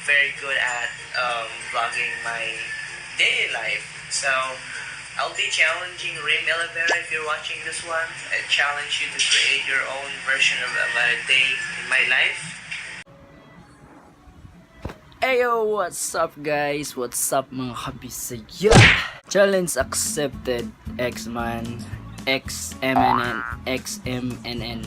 very good at vlogging my daily life. So I'll be challenging Rim Olivera if you're watching this one. I challenge you to create your own version of a day in my life. Ayo, what's up guys? What's up mga kabisaya? Challenge accepted. Xmnn, Xmnn.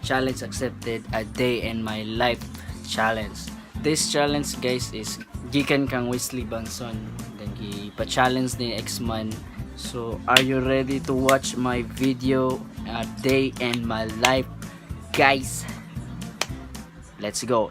Challenge accepted, a day in my life challenge. This challenge guys is gikan kang Wesley Banson. Then gipa-challenge ni Xmnn. So are you ready to watch my video, a day in my life guys? Let's go.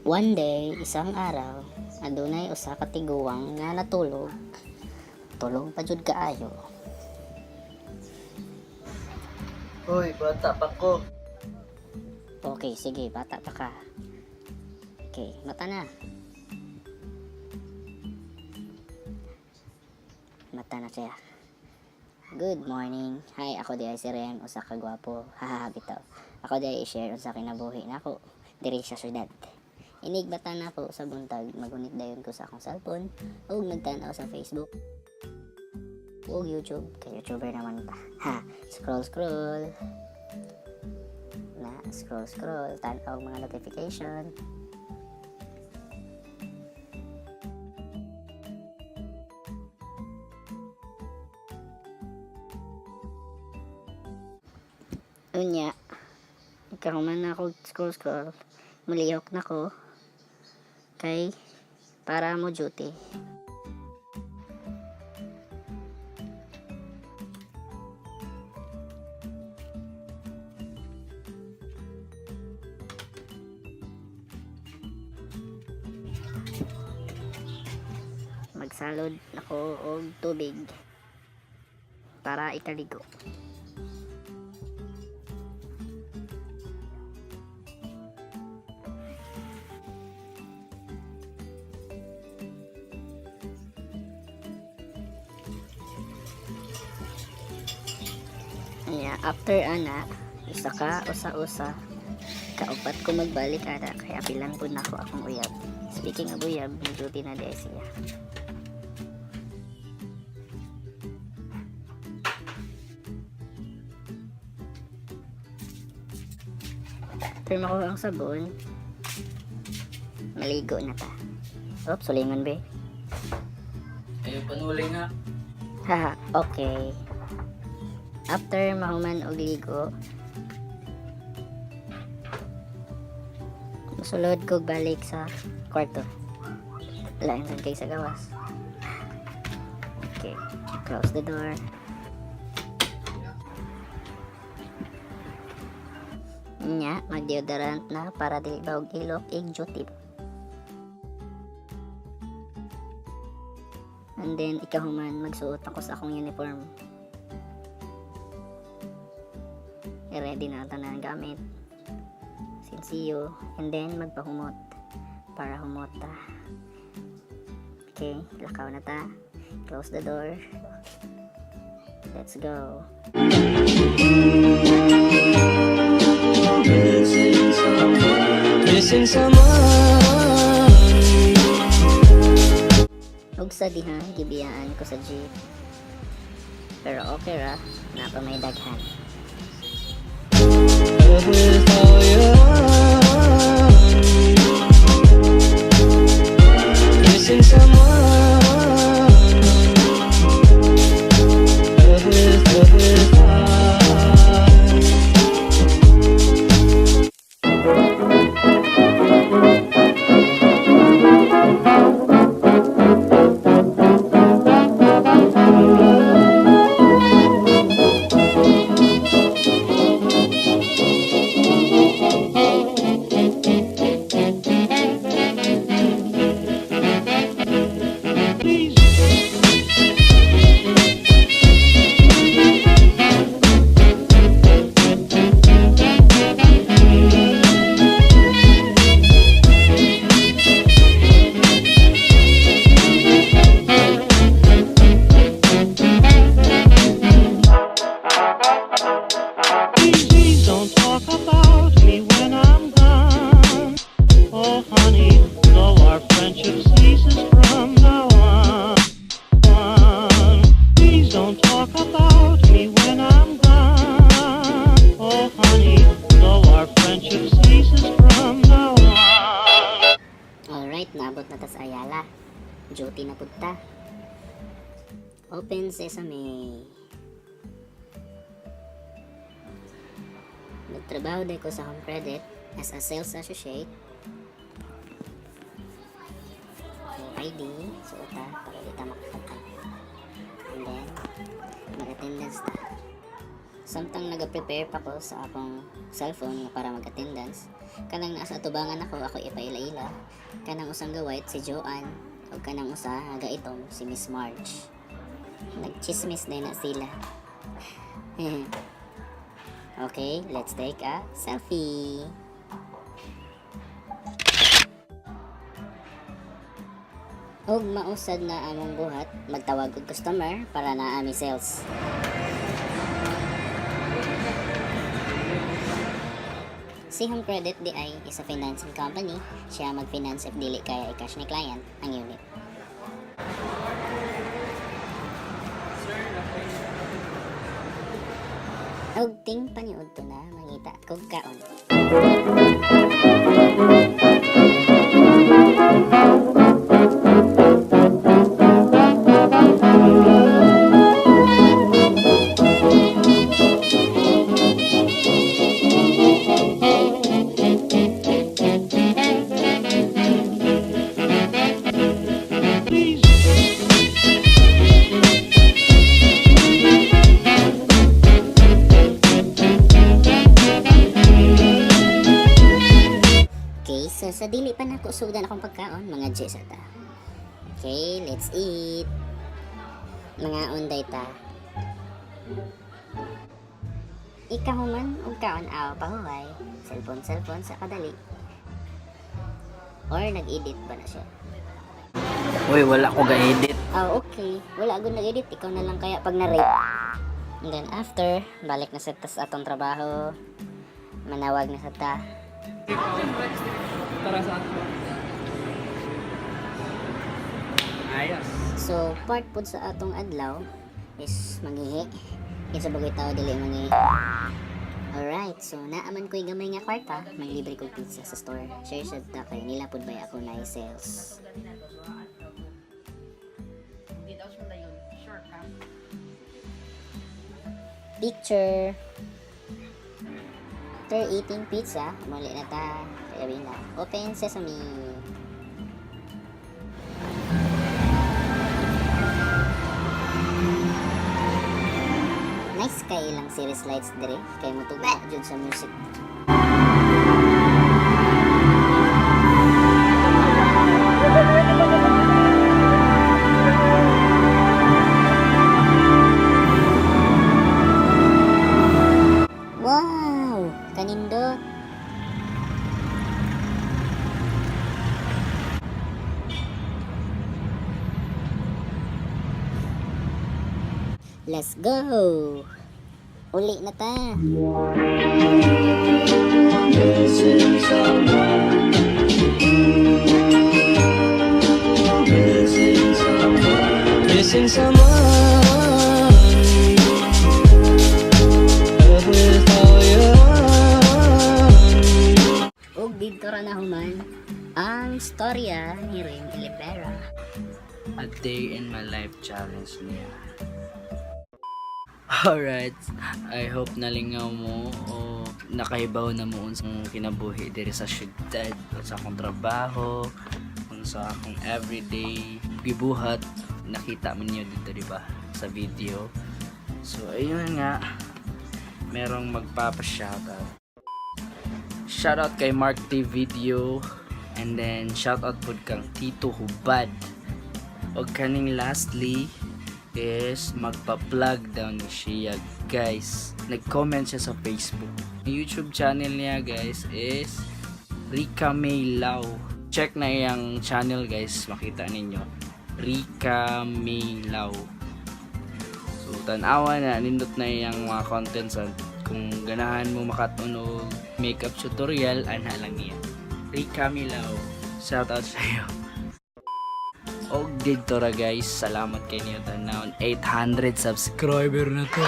One day, isang araw, adunay usa ka tiguwang nga natulog. Tulog pa jud kaayo. Hoy, bata pa ko. Okay, sige, bata pa ka. Okay, mata na. Mata na siya. Good morning. Hi, ako di ay si Rem, usa ka gwapo. Haha, bitaw. Ako di ay i-share usa kinabuhi nako diri sa syudad. Inigbata na po sa buntag, magunit dayon ko sa akong cellphone ug nagtan-aw sa Facebook ug YouTube, kay YouTuber naman ta. Ha, scroll na scroll tan-aw mga notification. Unya, ikaw man ako scroll mulihok na ko kay para mo duty. Magsalod ako og tubig para ikaligo. Anya, after ana, isa ka usa-usa, kaupat ko magbalik ana, kaya pilan po na ako akong uyab. Speaking of uyab, duty na di siya. After makuha ang sabon, maligo na ta. Oops, sulingon be. Ayo panuli nga. Haha, okay. After mahuman og ligo, musulod ko balik sa kwarto. Lain lang kay sa gawas. Okay, close the door. Nya, mag-deodorant na para dili bawog ilok ig duty. And then ikahuman magsuot ako sa akong uniform. Ready na ang tanan gamit, sinsiyo, and then magpahumot para humot ta. Okay, lakaw na ta, close the door, let's go. Missing someone. Ug sa diha gibiyaan ko sa jeep, pero okay ra, napa may daghan. With all your missing someone. na ta sa Ayala. Duty na punta. Open sesame. Nagtrabaho din ko sa home credit as a sales associate. May ID, suota, para di ta makakata. And then, mag-attendance ta. Samtang nag-prepare pa ko sa akong cellphone para mag-attendance, kanang nasa atubangan ako ipaila-ila. Kanang usang gawait si Joanne, o kanang usa nga itong si Miss Marge. Nagchismis din na sila. Okay, let's take a selfie. Og mausad na among buhat, magtawag og customer para na ami sales. Si Home Credit di ay isa financing company, siya mag-finance if dili kaya i-cash ni client ang unit. Og ting paniud to na mangita kog kaon. So, sa dili pa nako sudan akong pagkaon, mga Jessa ta. Okay, let's eat. Mga unday ta. Ikahuman og kaon aw pahuway. Cellphone sa kadali. Or nag-edit ba na siya? Uy, wala ko ga-edit. Okay. Wala agad nag-edit. Ikaw na lang kaya pag na-rate. And then after, balik na sa tas atong trabaho. Manawag na sa ta. Ayos. So, part po sa atong adlaw is mangihi. Isa bagay tao dili mangihi. Alright, so naaman ko'y gamay nga kwarta, manglibre ko pizza sa store. Share sa ta kay nila pud bay ako na sales. Picture. After eating pizza, muli na ta. Kaya na. Open sesame. Nice kay ilang series lights dire. Kay mutuga jud sa music. Wow! Kanindot! Let's go! Uli na ta! Missing someone without you. Og dito ra na human ang storya ni Rem Ilibera. A day in my life challenge niya. Alright, I hope nalingaw mo o nakahibaw na mo unsang kinabuhi diri sa syudad, sa akong trabaho, sa akong everyday gibuhat. Nakita mo niyo dito, diba, sa video. So ayun nga, merong magpapa-shoutout. Shoutout kay Mark T Video, and then shoutout pud kang Tito Hubad. O kaning lastly is magpa-plug down ni siya, guys. Nag-comment siya sa Facebook. Ang YouTube channel niya, guys, is Rika May Lau. Check na yung channel, guys, makita ninyo. Rika May Lau. So tanawa na, nindot na yung mga contents. Kung ganahan mo makatunog makeup tutorial, ana lang yan. Rika May Lau, shout out sa iyo. Og dito ra, guys, salamat kay niyo tanawon. 800 subscriber na to.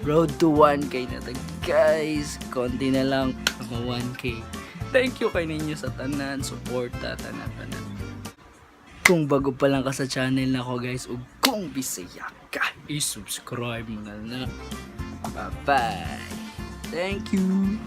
Road to 1K na to, guys. Konti na lang, 1K. Thank you kay ninyo sa tanan, suporta, tanan. Kung bago pa lang ka sa channel nako guys, ug kung Bisaya ka, i-subscribe mo na. Bye-bye. Thank you.